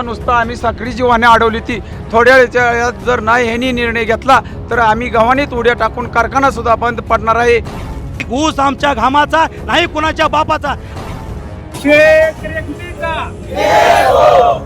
नुसतं आम्ही साखरेची वाहने अडवली ती थोड्या वेळात जर नाही ह्यांनी निर्णय घेतला तर आम्ही गव्हाणीत उड्या टाकून कारखाना सुद्धा बंद पडणार आहे। ऊस आमच्या घामाचा नाही कुणाच्या बापाचा। शेतकऱ्यांचा विजय हो,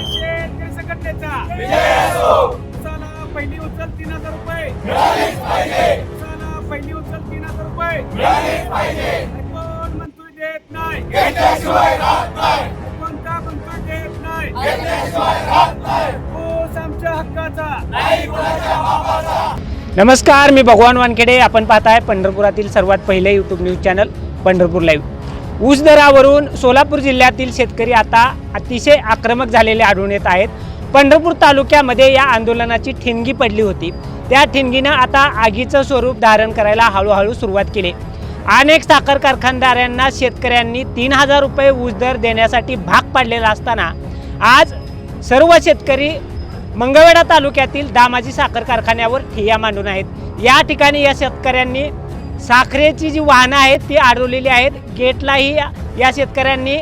शेतकरी संघटनेचा विजय हो। चला पहिली उचल 3000 रुपये मिळालेच पाहिजे। चला पहिली उचल 3000 रुपये मिळालेच पाहिजे। कोण मंजूर देत नाही घेतल्याशिवाय राहत नाही। कोणता मंजूर देत नाही घेतल्याशिवाय राहत नाही। ऊस आमच्या हक्काचा नाही कुणाच्या बापाचा। नमस्कार, मी भगवान वानखेडे। आपण पाहताय पंढरपुरातील सर्वात पहिले YouTube news channel Pandharpur live. ऊस दरावरून सोलापूर जिल्ह्यातील शेतकरी आता अतिशय आक्रमक झालेले आढळून येत आहेत। पंढरपूर तालुक्यामध्ये या आंदोलनाची ठिणगी पडली होती। त्या ठिणगीनं आता आगीचं स्वरूप धारण करायला हळूहळू सुरुवात केली। अनेक साखर कारखानदारांना शेतकऱ्यांनी 3000 रुपये ऊस दर देण्यासाठी भाग पाडलेला असताना आज सर्व शेतकरी मंगळवेढा तालुक्यातील दामाजी साखर कारखान्यावर ठिय्या मांडून आहेत। या ठिकाणी या शेतकऱ्यांनी साखरेची जी वाहनं आहेत ती अडवलेली आहेत। गेटलाही या शेतकऱ्यांनी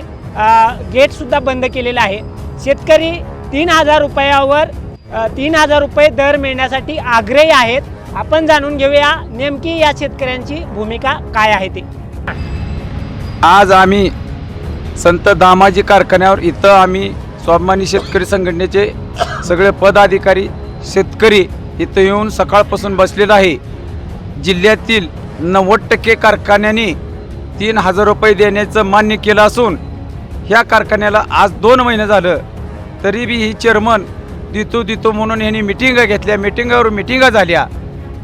गेटसुद्धा बंद केलेलं आहे। शेतकरी 3000 रुपयावर 3000 रुपये दर मिळण्यासाठी आग्रही आहेत। आपण जाणून घेऊया नेमकी या शेतकऱ्यांची भूमिका काय आहे ते। आज आम्ही संत दामाजी कारखान्यावर इथं आम्ही स्वाभिमानी शेतकरी संघटनेचे सगळे पदाधिकारी शेतकरी इथं येऊन सकाळपासून बसलेला आहे। जिल्ह्यातील 90% कारखान्यांनी 3000 रुपये देण्याचं मान्य केलं असून ह्या कारखान्याला आज 2 महिने झालं तरी बी ही चेअरमन देतो म्हणून ह्यांनी मिटिंगा घेतल्या। मिटिंगावर मिटिंगा झाल्या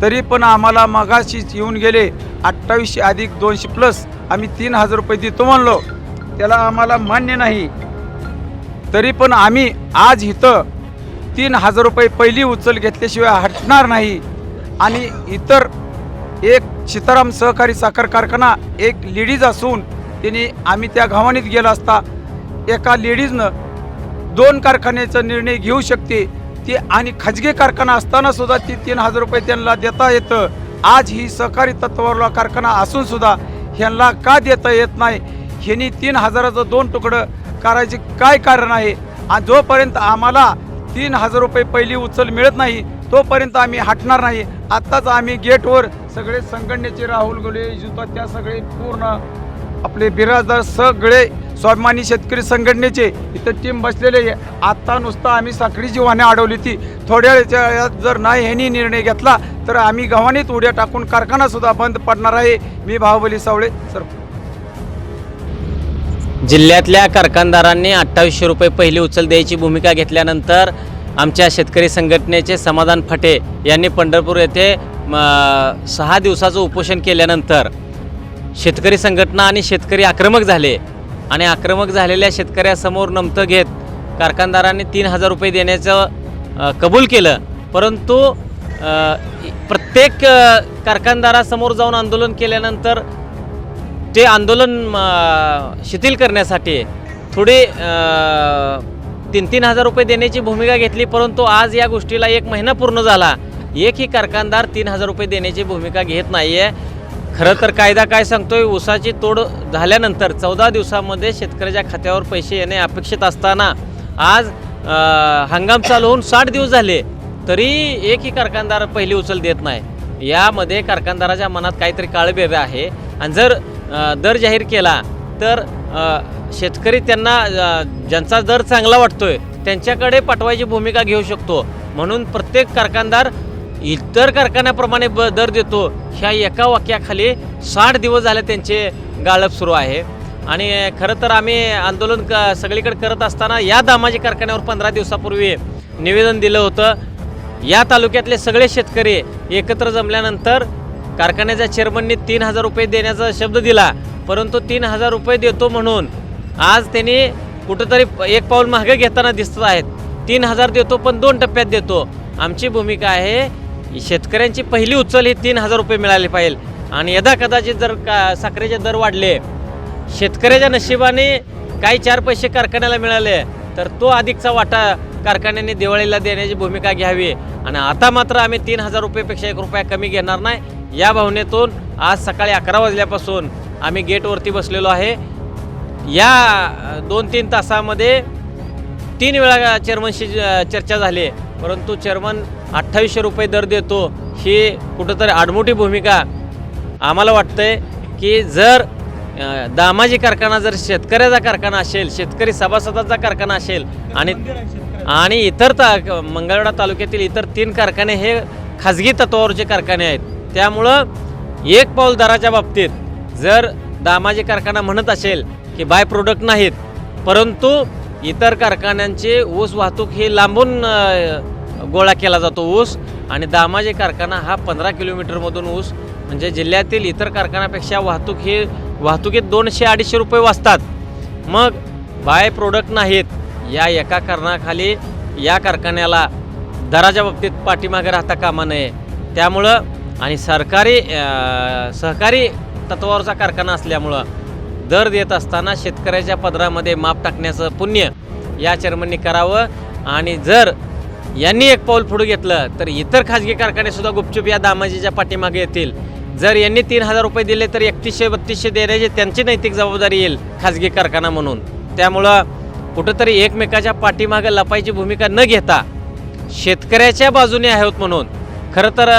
तरी पण आम्हाला मगाशीच येऊन गेले 2800 अधिक 200 प्लस आम्ही 3000 रुपये देतो म्हणलो, त्याला आम्हाला मान्य नाही। तरी पण आम्ही आज इथं 3000 रुपये पहिली उचल घेतल्याशिवाय हटणार नाही। आणि इतर एक सीताराम सहकारी साखर कारखाना एक लेडीज असून तिने आम्ही त्या गव्हाणीत गेला असता एका लेडीजनं 2 कारखान्याचा निर्णय घेऊ शकते ती, आणि खाजगी कारखाना असताना सुद्धा ती 3000 रुपये त्यांना देता येतं। आज ही सहकारी तत्वावरला कारखाना असून सुद्धा ह्यांना का देता येत नाही? ह्यांनी 3000चं 2 तुकडं करायचे काय कारण आहे? आणि जोपर्यंत आम्हाला 3000 रुपये पहिली उचल मिळत नाही तोपर्यंत आम्ही हटणार नाही। आत्ताच आम्ही गेटवर सगळे संघटनेचे राहुल गोले त्या सगळे पूर्ण आपले बिराजदार सगळे स्वाभिमानी शेतकरी संघटनेचे इथं टीम बसलेले आहे। आत्ता नुसतं आम्ही साखरेची वाहने अडवली ती थोड्या वेळात जर नाही ह्यांनी निर्णय घेतला तर आम्ही गव्हाणीत उड्या टाकून कारखाना सुद्धा बंद पडणार आहे। मी बाहुबली सावळे सर। जिल्ह्यातल्या कारखानदारांनी 2800 रुपये पहिली उचल द्यायची भूमिका घेतल्यानंतर आमच्या शेतकरी संघटनेचे समाधान फटे यांनी पंढरपूर येथे 6 दिवसाचं उपोषण केल्यानंतर शेतकरी संघटना आणि शेतकरी आक्रमक झाले आणि आक्रमक झालेल्या शेतकऱ्यासमोर नमतं घेत कारखानदारांनी 3000 रुपये देण्याचं कबूल केलं। परंतु प्रत्येक कारखानदारासमोर जाऊन आंदोलन केल्यानंतर ते आंदोलन शिथिल करण्यासाठी थोडे 3,000 रुपये देण्याची भूमिका घेतली। परंतु आज या गोष्टीला 1 महिना पूर्ण झाला, एकही कारखानदार 3000 रुपये देण्याची भूमिका घेत नाही आहे। खरं तर कायदा काय सांगतोय, ऊसाची तोड झाल्यानंतर 14 दिवसामध्ये शेतकऱ्याच्या खात्यावर पैसे येणे अपेक्षित असताना आज हंगाम चालू होऊन 60 दिवस झाले तरी एकही कारखानदार पहिली उचल देत नाही। यामध्ये कारखानदाराच्या मनात काहीतरी काळबेर आहे आणि जर दर जाहीर केला तर शेतकरी त्यांना ज्यांचा दर चांगला वाटतोय त्यांच्याकडे पाठवायची भूमिका घेऊ शकतो। म्हणून प्रत्येक कारखानदार इतर कारखान्याप्रमाणे दर देतो ह्या एका वाक्याखाली 60 दिवस झाले त्यांचे गाळप सुरू आहे। आणि खरं तर आम्ही आंदोलन सगळीकडे करत असताना या दामाजी कारखान्यावर 15 दिवसापूर्वी निवेदन दिलं होतं। या तालुक्यातले सगळे शेतकरी एकत्र जमल्यानंतर कारखान्याच्या चेअरमननी 3000 रुपये देण्याचा शब्द दिला, परंतु 3000 रुपये देतो म्हणून आज त्यांनी कुठंतरी एक पाऊल मागे घेताना दिसत आहेत। 3000 देतो पण 2 टप्प्यात देतो। आमची भूमिका आहे शेतकऱ्यांची पहिली उचल ही 3000 रुपये मिळाली पाहिजे। आणि यदा कदाचित जर साखरेचे दर वाढले, शेतकऱ्याच्या नशिबाने काही 4 पैसे कारखान्याला मिळाले तर तो अधिकचा वाटा कारखान्याने दिवाळीला देण्याची भूमिका घ्यावी। आणि आता मात्र आम्ही 3000 रुपयेपेक्षा 1 रुपया कमी घेणार नाही या भावनेतून आज सकाळी 11 वाजल्यापासून आम्ही गेटवरती बसलेलो आहे। या 2-3 तासामध्ये 3 वेळा चेअरमनशी चर्चा झाली, परंतु चेअरमन 2800 रुपये दर देतो ही कुठंतरी आडमोठी भूमिका आम्हाला वाटतंय की जर दामाजी कारखाना जर शेतकऱ्याचा कारखाना असेल, शेतकरी सभासदाचा कारखाना असेल आणि इतर मंगळवेढा तालुक्यातील इतर 3 कारखाने हे खाजगी तत्वावरचे कारखाने आहेत. त्यामुळं एक पाऊल दराच्या बाबतीत जर दामाजी कारखाना म्हणत असेल की बाय प्रोडक्ट नाहीत, परंतु इतर कारखान्यांचे ऊस वाहतूक ही लांबून गोळा केला जातो ऊस, आणि दामाजी कारखाना हा 15 किलोमीटरमधून ऊस, म्हणजे जिल्ह्यातील इतर कारखान्यापेक्षा वाहतुकीत 200-250 रुपये वाचतात. मग बाय प्रोडक्ट नाहीत या एका कारणाखाली या कारखान्याला दराच्या बाबतीत पाठीमागे राहता कामा नये. त्यामुळं आणि सहकारी तत्वावरचा कारखाना असल्यामुळं दर देत असताना शेतकऱ्याच्या पदरामध्ये माप टाकण्याचं पुण्य या चेअरमननी करावं. आणि जर यांनी एक पाऊल पुढे घेतलं तर इतर खाजगी कारखानेसुद्धा गुपचूप या दामाजीच्या पाठीमागे येतील. जर यांनी 3000 रुपये दिले तर 3100-3200 देण्याची त्यांची नैतिक जबाबदारी येईल खाजगी कारखाना म्हणून. त्यामुळं कुठंतरी एकमेकाच्या पाठीमागे लपायची भूमिका न घेता शेतकऱ्याच्या बाजूने आहोत म्हणून. खरं तर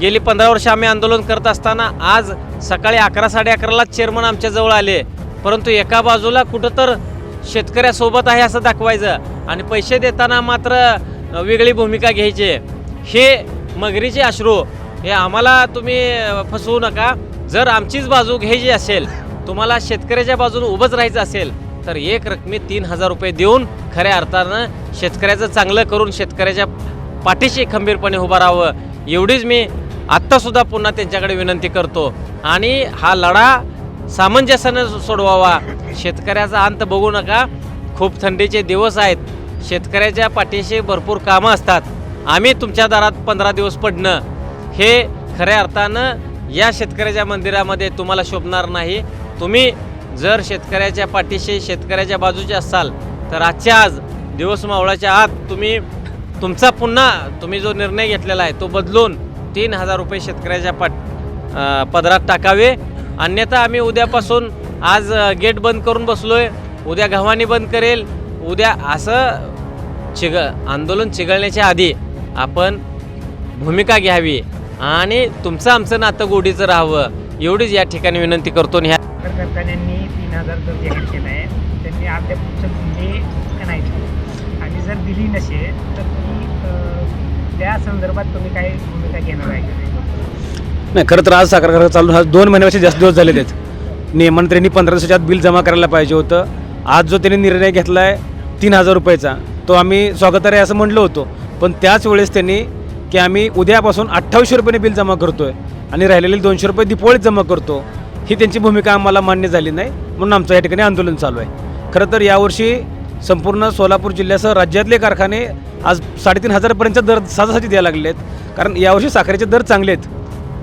गेली 15 वर्ष आम्ही आंदोलन करत असताना आज सकाळी 11-11:30लाच चेअरमन आमच्याजवळ आले, परंतु एका बाजूला कुठं तर शेतकऱ्यासोबत आहे असं दाखवायचं आणि पैसे देताना मात्र वेगळी भूमिका घ्यायची. हे मगरीचे अश्रू हे आम्हाला तुम्ही फसवू नका. जर आमचीच बाजू घ्यायची असेल, तुम्हाला शेतकऱ्याच्या बाजूने उभंच राहायचं असेल तर एक रकमी 3000 रुपये देऊन खऱ्या अर्थानं शेतकऱ्याचं चांगलं करून शेतकऱ्याच्या पाठीशी खंबीरपणे उभं राहावं, एवढीच मी आत्तासुद्धा पुन्हा त्यांच्याकडे विनंती करतो. आणि हा लढा सामंजस्यानं सोडवावा. शेतकऱ्याचा अंत बघू नका. खूप थंडीचे दिवस आहेत, शेतकऱ्याच्या पाठीशी भरपूर कामं असतात. आम्ही तुमच्या दारात 15 दिवस पडणं हे खऱ्या अर्थानं या शेतकऱ्याच्या मंदिरामध्ये तुम्हाला शोभणार नाही. तुम्ही जर शेतकऱ्याच्या पाठीशी शेतकऱ्याच्या बाजूचे असाल तर आजच्या आज दिवस मावळाच्या आत तुम्ही जो निर्णय घेतलेला आहे तो बदलून 3000 रुपये शेतकऱ्याच्या पदरात टाकावे. अन्यथा आम्ही उद्यापासून आज गेट बंद करून बसलोय, उद्या गव्हाणी बंद करेल. उद्या असं आंदोलन चिघळण्याच्या आधी आपण भूमिका घ्यावी आणि तुमचं आमचं नातं गोडीचं राहावं, एवढीच या ठिकाणी विनंती करतो. ह्या कारखान्यांनी 3000 दर जाहीर केला आहे, त्यांनी आपल्या दिली का नाही आणि जर दिली नसेल तर त्या संदर्भात तुम्ही काय भूमिका घेणार आहे का नाही? खरं तर आज साखर कारखाना चालून हा 2 महिन्यापेक्षा जास्त दिवस झालेले आहेत. नियमानं त्यांनी 15 दिवसाच्या आत बिल जमा करायला पाहिजे होतं. आज जो त्यांनी निर्णय घेतला आहे 3000 रुपयाचा तो आम्ही स्वागतार्ह असं म्हणलो होतो, पण त्याच वेळेस त्यांनी की आम्ही उद्यापासून 2800 रुपयाने बिल जमा करतो आहे आणि राहिलेले 200 रुपये दिपोळीत जमा करतो, ही त्यांची भूमिका आम्हाला मान्य झाली नाही, म्हणून आमचं या ठिकाणी आंदोलन चालू आहे. खरं तर यावर्षी संपूर्ण सोलापूर जिल्ह्यासह राज्यातले कारखाने आज 3500पर्यंतचा दर सहजासहजी द्यायला लागले आहेत, कारण यावर्षी साखरेचे दर चांगले आहेत.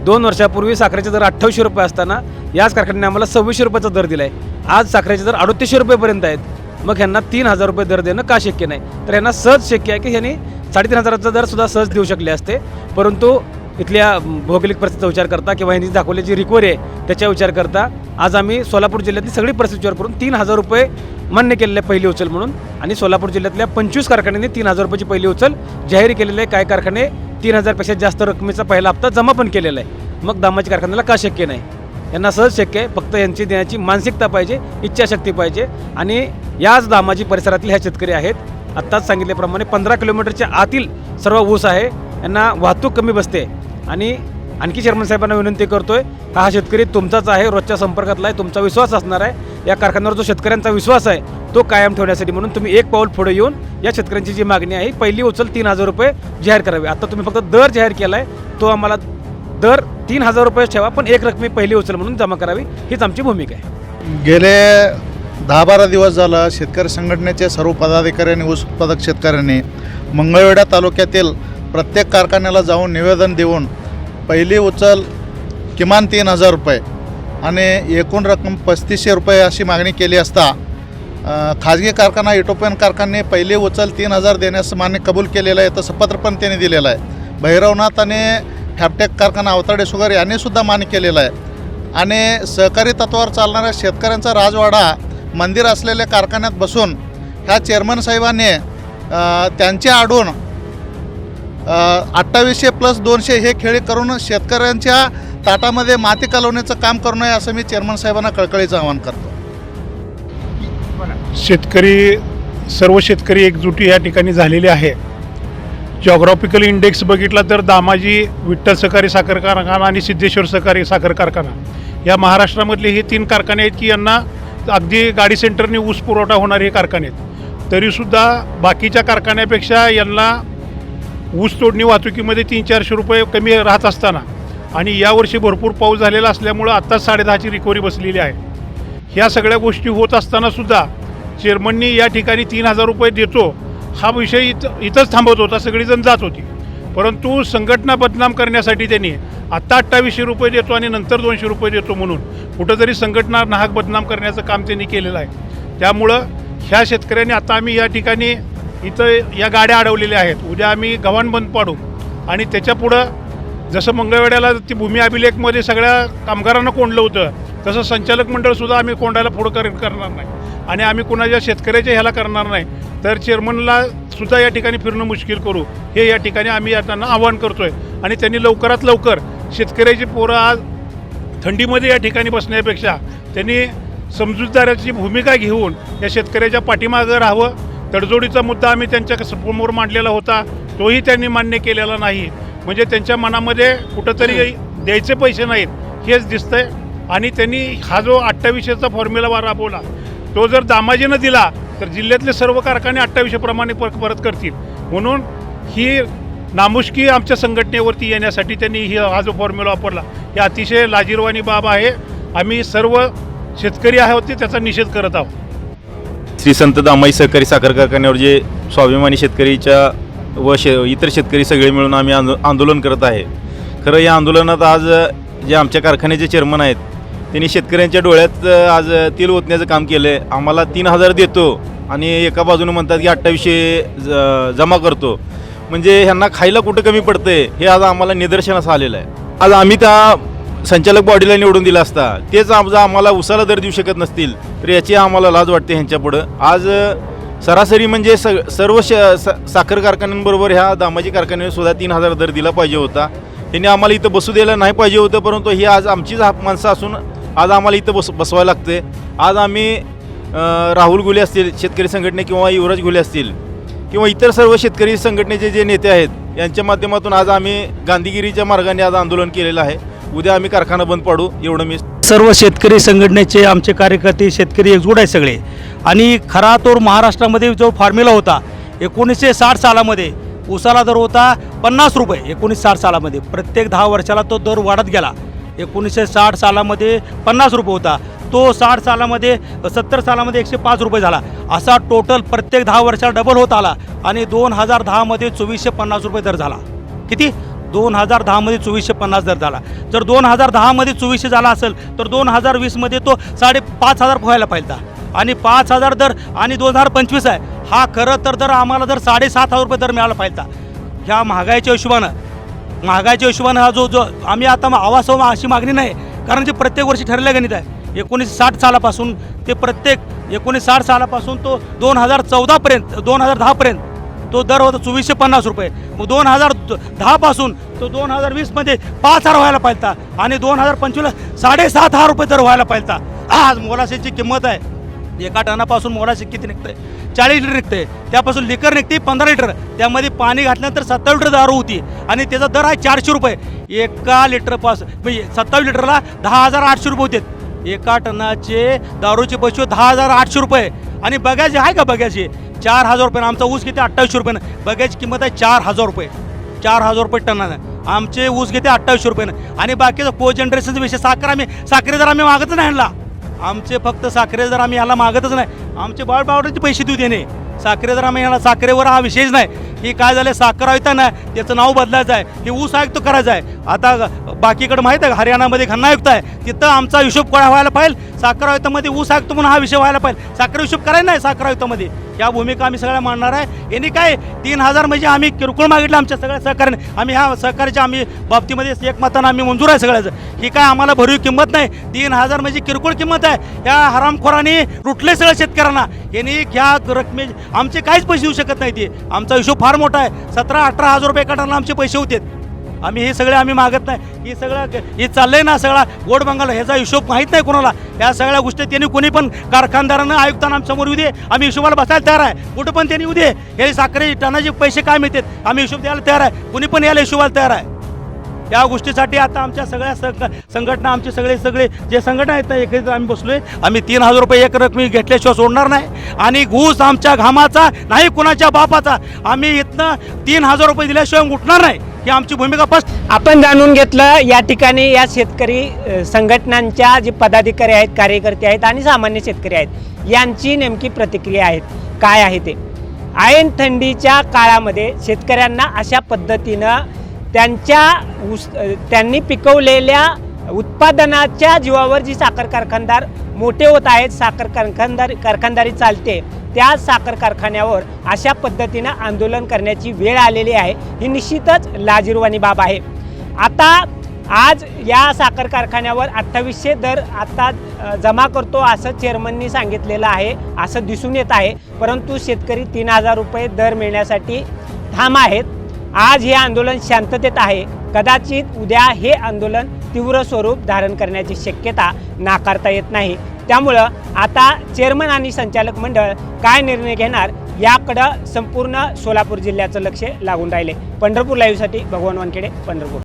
2 वर्षापूर्वी साखरेचे दर 2800 रुपये असताना याच कारखान्याने आम्हाला 2600 रुपयाचा दर दिला आहे. आज साखरेचे दर 3800 रुपयेपर्यंत आहेत. मग ह्यांना 3000 रुपये दर देणं का शक्य नाही? तर ह्यांना सहज शक्य आहे की ह्यांनी 3500चा दरसुद्धा सहज देऊ शकले असते, परंतु इथल्या भौगोलिक परिस्थितीचा विचार करता किंवा ह्यांनी दाखवलेली रिकव्हरी आहे त्याचा विचार करता आज आम्ही सोलापूर जिल्ह्यातली सगळी परिस्थिती विचार करून 3000 रुपये मान्य केलेले पहिली उचल म्हणून, आणि सोलापूर जिल्ह्यातल्या 25 कारखान्यांनी 3000 रुपयाची पहिली उचल जाहीर केलेली आहे. काय कारखाने 3000पेक्षा जास्त रकमेचा पहिला हप्ता जमा पण केलेला आहे. मग दामाजी कारखान्याला का शक्य नाही? यांना सहज शक्य आहे, फक्त यांची देण्याची मानसिकता पाहिजे, इच्छाशक्ती पाहिजे. आणि याच दामाजी परिसरातील ह्या शेतकरी आहेत, आत्ताच सांगितल्याप्रमाणे 15 किलोमीटरच्या आतील सर्व ऊस आहे, यांना वाहतूक कमी बसते. आणि आणखी चेअरमन साहेबांना विनंती करतोय, हा शेतकरी तुमचाच आहे, रोजच्या संपर्कातला आहे, तुमचा विश्वास असणार आहे. या कारखान्यावर जो शेतकऱ्यांचा विश्वास आहे तो कायम ठेवण्यासाठी म्हणून तुम्ही एक पाऊल पुढे येऊन या शेतकऱ्यांची जी मागणी आहे पहिली उचल 3000 रुपये जाहीर करावी. आता तुम्ही फक्त दर जाहीर केला आहे, तो आम्हाला दर 3000 रुपये ठेवा, पण एक रकमी पहिली उचल म्हणून जमा करावी, हीच आमची भूमिका आहे. गेले 10-12 दिवस झाला शेतकरी संघटनेचे सर्व पदाधिकारी आणि ऊस उत्पादक शेतकऱ्यांनी मंगळवेढा तालुक्यातील प्रत्येक कारखान्याला जाऊन निवेदन देऊन पहिली उचल किमान 3000 रुपये आणि एकूण रक्कम 3500 रुपये अशी मागणी केली असता खाजगी कारखाना इटोपियन कारखान्याने पहिली उचल 3000 देण्यास मान्य कबूल केलेलं आहे. तसं पत्र पण त्यांनी दिलेलं आहे. भैरवनाथ आणि फॅबटेक कारखाना अवताडे शुगर यांनीसुद्धा मान्य केलेलं आहे. आणि सहकारी तत्वावर चालणाऱ्या शेतकऱ्यांचा राजवाडा मंदिर असलेल्या कारखान्यात बसून ह्या चेअरमन साहेबांनी त्यांचे आडून 2800+200 हे खेळी करून शेतकऱ्यांच्या ताटामध्ये माती कालवण्याचं काम करू नये असं मी चेअरमन साहेबांना कळकळीचं आवाहन करतो. सर्व शेतकरी एकजुटी या ठिकाणी झालेले आहे. जॉग्राफिकल इंडेक्स बघितला तर दामाजी, विठ्ठल सहकारी साखर कारखाना आणि सिद्धेश्वर सहकारी साखर कारखाना या महाराष्ट्रामधले हे 3 कारखाने आहेत की यांना अगदी गाडी सेंटरने ऊस पुरवठा होणारे हे कारखाने आहेत. तरीसुद्धा बाकीच्या कारखान्यापेक्षा यांना ऊस तोडणी वाहतुकीमध्ये 300-400 रुपये कमी राहत असताना आणि यावर्षी भरपूर पाऊस झालेला असल्यामुळं आत्ताच 10.5ची रिकव्हरी बसलेली आहे. ह्या सगळ्या गोष्टी होत असतानासुद्धा चेअरमननी या ठिकाणी 3,000 रुपये देतो हा विषय इथंच थांबवत होता, सगळीजण जात होती. परंतु संघटना बदनाम करण्यासाठी त्यांनी आत्ता 2800 रुपये देतो आणि नंतर 200 रुपये देतो म्हणून कुठंतरी संघटना नाहक बदनाम करण्याचं काम त्यांनी केलेलं आहे. त्यामुळं ह्या शेतकऱ्यांनी आता आम्ही या ठिकाणी इथं या गाड्या अडवलेल्या आहेत. उद्या आम्ही गव्हाण बंद पाडू आणि त्याच्यापुढं जसं मंगळवेढ्याला ती भूमी अभिलेखमध्ये सगळ्या कामगारांना कोंडलं होतं तसं संचालक मंडळसुद्धा आम्ही कोंडायला पुढं करणार नाही आणि आम्ही कुणाच्या शेतकऱ्याच्या ह्याला करणार नाही. तर चेअरमनला सुद्धा या ठिकाणी फिरणं मुश्किल करू हे या ठिकाणी आम्ही त्यांना आवाहन करतो आहे. आणि त्यांनी लवकरात लवकर शेतकऱ्याची पोरं आज थंडीमध्ये या ठिकाणी बसण्यापेक्षा त्यांनी समजूतदाराची भूमिका घेऊन या शेतकऱ्याच्या पाठीमागं राहावं. तडजोडीचा मुद्दा आम्ही त्यांच्या समोर मांडलेला होता, तोही त्यांनी मान्य केलेला नाही. म्हणजे त्यांच्या मनामध्ये कुठंतरी द्यायचे पैसे नाहीत हेच दिसतंय. आणि त्यांनी हा जो 2800चा फॉर्म्युला राबवला तो जर दामाजीनं दिला तर जिल्ह्यातले सर्व कारखाने 2800 प्रमाणे परत करतील. म्हणून ही नामुष्की आमच्या संघटनेवरती येण्यासाठी त्यांनी हा जो फॉर्म्युला वापरला ही अतिशय लाजिरवाणी बाब आहे. आम्ही सर्व शेतकरी आहोत त्याचा निषेध करत आहोत. श्री संत दामाजी सहकारी साखर कारखान्यावर जे स्वाभिमानी शेतकरीच्या व इतर शेतकरी सगळे मिळून आम्ही आंदोलन करत आहे. खरं या आंदोलनात आज जे आमच्या कारखान्याचे चेअरमन आहेत त्यांनी शेतकऱ्यांच्या डोळ्यात आज तेल ओतण्याचं काम केलं आहे. आम्हाला 3,000 देतो आणि एका बाजूने म्हणतात की 2800 जमा करतो. म्हणजे ह्यांना खायला कुठं कमी पडतं आहे हे आज आम्हाला निदर्शनास आलेलं आहे. आज आम्ही त्या संचालक बॉडीला निवडून दिला असता तेच आम्हाला उसाला दर देऊ शकत नसतील तर याची आम्हाला लाज वाटते ह्यांच्यापुढं. आज सरासरी म्हणजे सर्व साखर कारखान्यांबरोबर ह्या दामाजी कारखान्याने सुद्धा 3,000 दर दिला पाहिजे होता. त्यांनी आम्हाला इथं बसू द्यायला नाही पाहिजे होतं. परंतु ही आज आमचीच माणसं असून आज आम्हाला इथं बसवायला लागते. आज आम्ही राहुल घुले असतील शेतकरी संघटने किंवा युवराज घुले असतील किंवा इतर सर्व शेतकरी संघटनेचे जे नेते आहेत यांच्या माध्यमातून आज आम्ही गांधीगिरीच्या मार्गाने आज आंदोलन केलेलं आहे. उद्या आम्ही कारखाना बंद पाडू एवढं मी सर्व शेतकरी संघटनेचे आमचे कार्यकर्ते शेतकरी एकजूट आहे सगळे. आणि खरा तो महाराष्ट्रामध्ये जो फॉर्म्युला होता 1960 सालामध्ये ऊसाला दर होता 50 रुपये. 1960 सालामध्ये प्रत्येक 10 वर्षाला तो दर वाढत गेला. 1960 सालामध्ये 50 रुपये होता तो 60 सालामध्ये 70 सालामध्ये 105 रुपये झाला. असा टोटल प्रत्येक 10 वर्षाला डबल होत आला आणि 2010मध्ये 2450 रुपये दर झाला. किती? 2010मध्ये 2450 दर झाला. जर 2010मध्ये 2400 झाला असेल तर 2020मध्ये तो 5,500 व्हायला पाहिजे आणि 5,000 दर आणि 2025 आहे हा खरं तर दर आम्हाला जर 7,500 रुपये दर मिळाला पाहिजे. ह्या महागाईच्या हिशोबानं हा जो आम्ही आता आवाज अशी मागणी नाही कारण जे प्रत्येक वर्षी ठरलं गणित आहे. 1960 सालापासून ते प्रत्येक 1960 सालापासून तो 2014पर्यंत 2010पर्यंत तो दर होता 2450 रुपये. मग 2010 पासून तो 2020मध्ये 5,000 व्हायला पाहिजे आणि 2025ला 7,500 रुपये दर व्हायला पाहिजे. आज मोलाशीची किंमत आहे एका टनापासून मोलाशी किती निघते? 40 लिटर निघते. त्यापासून लिकर निघते 15 लिटर. त्यामध्ये पाणी घातल्यानंतर 27 लिटर दारू होती आणि त्याचा दर आहे 400 रुपये. एका लिटरपासून म्हणजे 27 लिटरला 10,800 रुपये होते. एका टनाचे दारूचे पैसे 10,800 रुपये आणि बघायचे आहे का? बघायचे 4,000 रुपये. आमचा ऊस घेते 2800 रुपयानं. बघायची किंमत आहे 4,000 रुपये. 4,000 रुपये टनानं आमचे ऊस घेते 2800 रुपयानं. आणि बाकीचा को जनरेशनचा विषय साखरे दर आम्ही मागतच नाही ह्याला. आमचे फक्त साखरे दर आम्ही ह्याला मागतच नाही. आमचे बाळबावडीचे पैसे देऊ देणे साखरे दर आम्ही ह्याला साखरेवर हा विषयच नाही. ही काय झालं साखर आयुक्त ना त्याचं नाव बदलायचं आहे. हे ऊस आयुक्त करायचं आहे. आता बाकीकडे माहीत आहे हरियाणामध्ये खन्ना आयुक्त आहे तिथं आमचा हिशोब व्हायला पाहिजे. साखर आयुक्तामध्ये ऊस आयुक्त म्हणून हा विषय व्हायला पाहिजे. साखर हिशोब करायला नाही साखर आयुक्तामध्ये. या भूमिका आम्ही सगळ्या मांडणार आहे. यांनी काय 3,000 म्हणजे आम्ही किरकोळ मागितलं आमच्या सगळ्या सहकार्याने. आम्ही ह्या सहकार्याच्या आम्ही बाबतीमध्ये एकमतानं आम्ही मंजूर आहे सगळ्याचं ही काय आम्हाला भरीव किंमत नाही. 3,000 म्हणजे किरकोळ किंमत आहे. या हरामखोरांनी लुटले सगळं शेतकऱ्यांना. यांनी ह्या रकमे आमचे काहीच पैसे येऊ शकत नाही. ते आमचा हिशोब फार मोठा आहे. 17-18 हजार रुपये एका टनाला आमचे पैसे होते. आम्ही हे सगळे आम्ही मागत नाही. हे सगळं हे चाललंय ना सगळा गोड बंगाल, ह्याचा हिशोब माहीत नाही कोणाला. या सगळ्या गोष्टी त्यांनी कोणी पण कारखानदारानं आयुक्तांना आमच्यासमोर येऊ दे, आम्ही हिशोबाला बसायला तयार आहे. कुठं पण त्यांनी येऊ दे, हे साखरे टनाचे पैसे काय मिळतात आम्ही हिशोब द्यायला तयार आहे. कोणी पण यायला हिशोबाला तयार आहे. या गोष्टीसाठी आता आमच्या सगळ्या संघटना, आमचे सगळे जे संघटना आहेत ना, एकत्रित आम्ही बसलोय. आम्ही 3,000 रुपये एक रकमी घेतल्याशिवाय सोडणार नाही. आणि घूस आमच्या घामाचा नाही, कुणाच्या बापाचा. आम्ही इथनं 3,000 रुपये दिल्याशिवाय उठणार नाही, ही आमची भूमिका स्पष्ट. आपण जाणून घेतलं या ठिकाणी या शेतकरी संघटनांच्या जे पदाधिकारी आहेत, कार्यकर्ते आहेत आणि सामान्य शेतकरी आहेत, यांची नेमकी प्रतिक्रिया आहेत काय आहे ते. ऐन थंडीच्या काळामध्ये शेतकऱ्यांना अशा पद्धतीनं त्यांनी पिकवलेल्या उत्पादनाच्या जीवावर जी साखर कारखानदार मोठे होत आहेत, साखर कारखानदारी चालते, त्या साखर कारखान्यावर अशा पद्धतीनं आंदोलन करण्याची वेळ आलेली आहे. ही निश्चितच लाजिरवाणी बाब आहे. आता आज या साखर कारखान्यावर 2800 दर आता जमा करतो असं चेअरमननी सांगितलेलं आहे, असं दिसून येत आहे. परंतु शेतकरी 3,000 रुपये दर मिळण्यासाठी ठाम आहेत. आज हे आंदोलन शांततेत आहे. कदाचित उद्या हे आंदोलन तीव्र स्वरूप धारण करण्याची शक्यता नाकारता येत नाही. त्यामुळं आता चेअरमन आणि संचालक मंडळ काय निर्णय घेणार याकडं संपूर्ण सोलापूर जिल्ह्याचं लक्ष लागून राहिले. पंढरपूर लाईव्हसाठी भगवान वानखेडे, पंढरपूर.